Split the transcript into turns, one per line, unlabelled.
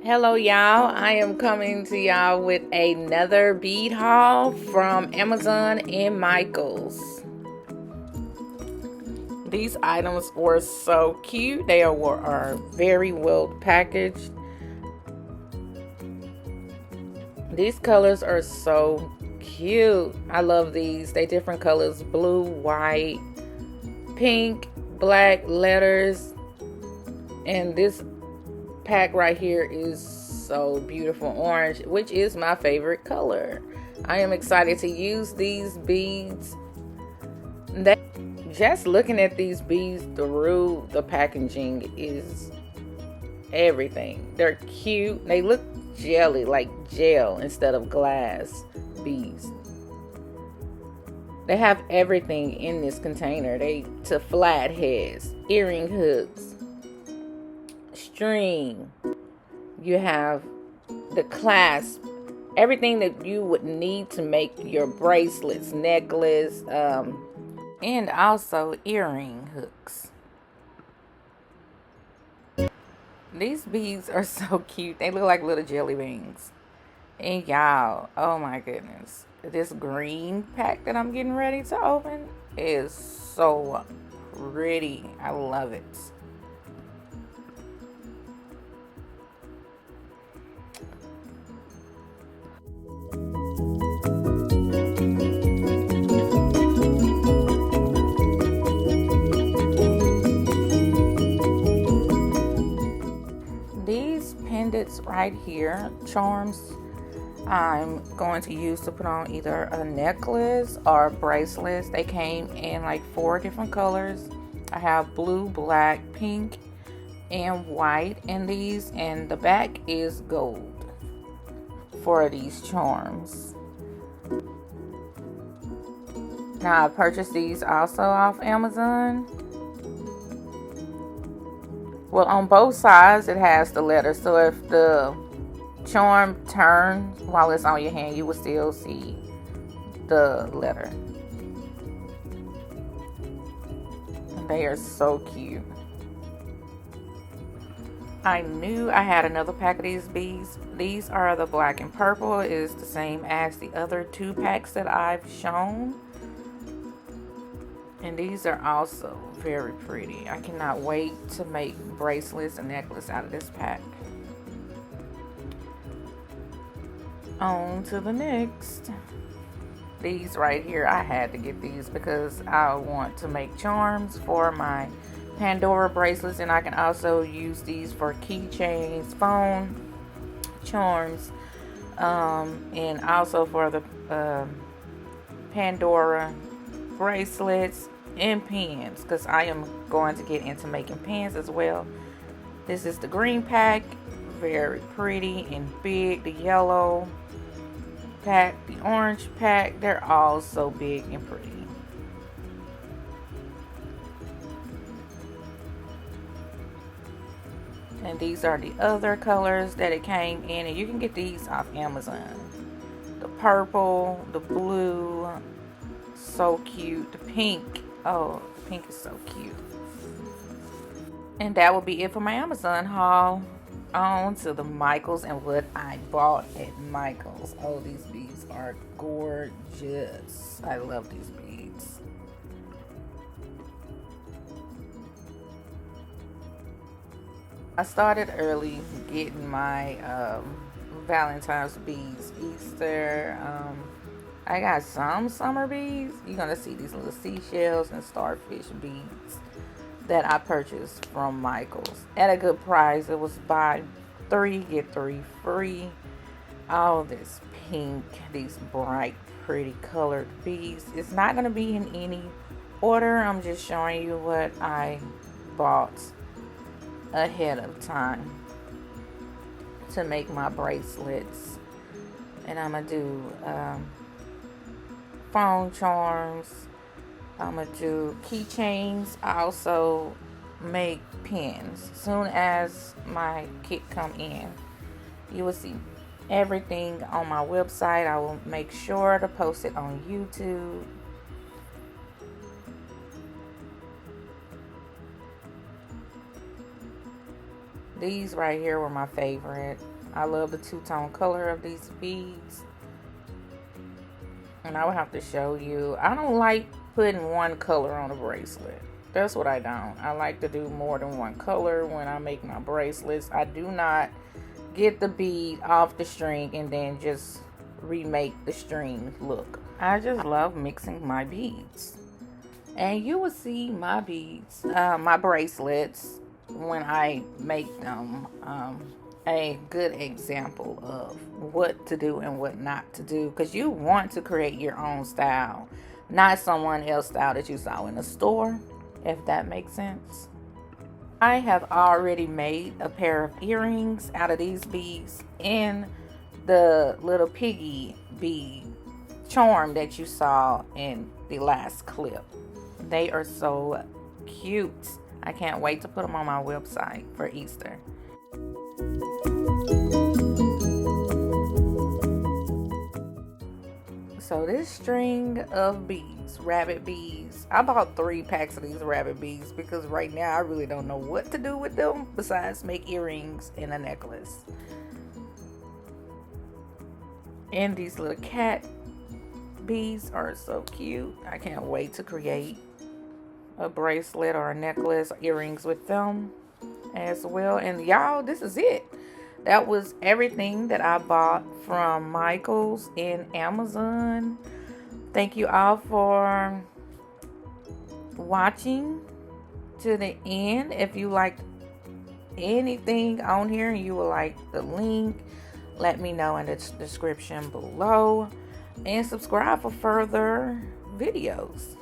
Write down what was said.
Hello, y'all. I am coming to y'all with another bead haul from Amazon and Michael's. These items were so cute. They are very well packaged. These colors are so cute. I love these. They different colors: blue, white, pink, black letters. And this pack right here is so beautiful orange, which is my favorite color. I am excited to use these beads. Just looking at these beads through the packaging is everything. They're cute. They look jelly, like gel instead of glass beads. They have everything in this container. To flat heads, earring hooks, string. You have the clasp, everything that you would need to make your bracelets, necklace, and also earring hooks. These beads are so cute. They look like little jelly beans. And y'all, oh my goodness, this green pack that I'm getting ready to open is so pretty. I love it. These pendants right here, charms, I'm going to use to put on either a necklace or bracelets. They came in like 4 different colors. I have blue, black, pink, and white in these, and the back is gold for these charms. Now I purchased these also off Amazon. Well, on both sides it has the letter, so if the charm turns while it's on your hand, you will still see the letter. They are so cute. I knew I had another pack of these beads. These are the black and purple. It is the same as the other 2 packs that I've shown. And these are also very pretty. I cannot wait to make bracelets and necklace out of this pack. On to the next. These right here, I had to get these because I want to make charms for my Pandora bracelets, and I can also use these for keychains, phone charms, and also for the Pandora bracelets and pins, because I am going to get into making pins as well. This is the green pack, very pretty and big. The yellow pack, the orange pack, they're all so big and pretty. And these are the other colors that it came in, and you can get these off Amazon. The purple, the blue, so cute. The pink, oh, the pink is so cute. And that will be it for my Amazon haul. On to the Michael's and what I bought at Michael's. Oh, these beads are gorgeous. I love these beads. I started early getting my Valentine's beads, Easter. I got some summer beads. You're going to see these little seashells and starfish beads that I purchased from Michael's at a good price. It was buy 3 get 3 free. All this pink, these bright pretty colored beads. It's not going to be in any order. I'm just showing you what I bought ahead of time to make my bracelets. And I'm going to do phone charms. I'm going to do keychains. I also make pins. As soon as my kit come in, you will see everything on my website. I will make sure to post it on YouTube. These right here were my favorite. I love the two-tone color of these beads. And I would have to show you. I don't like putting one color on a bracelet. That's what I don't. I like to do more than one color when I make my bracelets. I do not get the bead off the string and then just remake the string look. I just love mixing my beads. And you will see my beads, my bracelets, when I make them, a good example of what to do and what not to do, because you want to create your own style, not someone else's style that you saw in the store, if that makes sense. I have already made a pair of earrings out of these beads in the little piggy bead charm that you saw in the last clip. They are so cute. I can't wait to put them on my website for Easter. So this string of beads, rabbit beads, I bought 3 packs of these rabbit beads because right now I really don't know what to do with them besides make earrings and a necklace. And these little cat beads are so cute. I can't wait to create a bracelet or a necklace, earrings with them as well. And y'all, this is it. That was everything that I bought from Michael's in Amazon. Thank you all for watching to the end. If you liked anything on here and you would like the link, let me know in the description below. And subscribe for further videos.